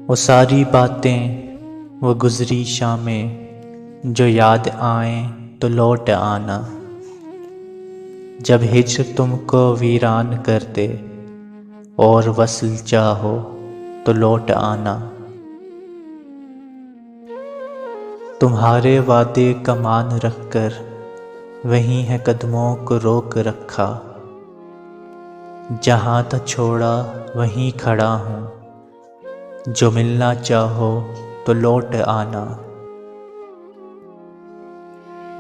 وہ ساری باتیں، وہ گزری شامیں، جو یاد آئیں تو لوٹ آنا۔ جب ہجر تم کو ویران کر دے اور وصل چاہو تو لوٹ آنا۔ تمہارے وعدے کا مان رکھ کر وہیں ہے قدموں کو روک رکھا۔ جہاں تھا چھوڑا وہیں کھڑا ہوں، جو ملنا چاہو تو لوٹ آنا۔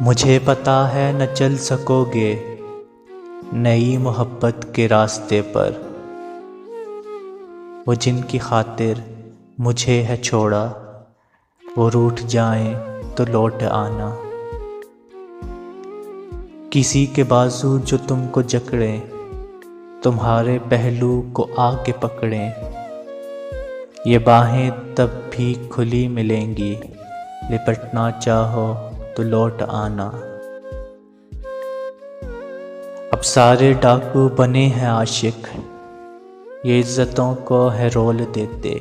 مجھے پتا ہے نہ چل سکو گے نئی محبت کے راستے پر، وہ جن کی خاطر مجھے ہے چھوڑا وہ روٹھ جائیں تو لوٹ آنا۔ کسی کے بازو جو تم کو جکڑیں، تمہارے پہلو کو آ کے پکڑیں، یہ باہیں تب بھی کھلی ملیں گی، لپٹنا چاہو تو لوٹ آنا۔ اب سارے ڈاکو بنے ہیں عاشق، یہ عزتوں کو ہے رول دیتے،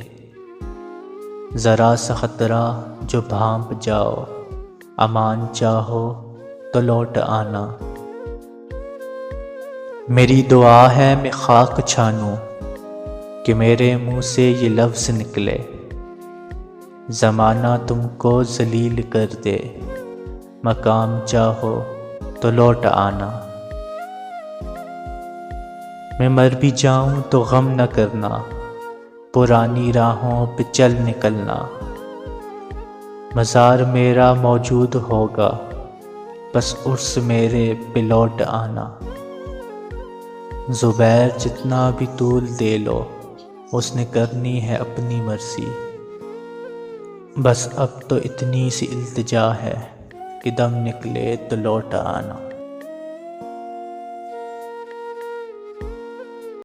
ذرا سا خطرہ جو بھانپ جاؤ، امان چاہو تو لوٹ آنا۔ میری دعا ہے میں خاک چھانوں کہ میرے منہ سے یہ لفظ نکلے، زمانہ تم کو ذلیل کر دے، مقام چاہو تو لوٹ آنا۔ میں مر بھی جاؤں تو غم نہ کرنا، پرانی راہوں پہ چل نکلنا، مزار میرا موجود ہوگا، بس عرس میرے پہ لوٹ آنا۔ زبیر جتنا بھی طول دے لو، اس نے کرنی ہے اپنی مرضی، بس اب تو اتنی سی التجا ہے کہ دم نکلے تو لوٹ آنا۔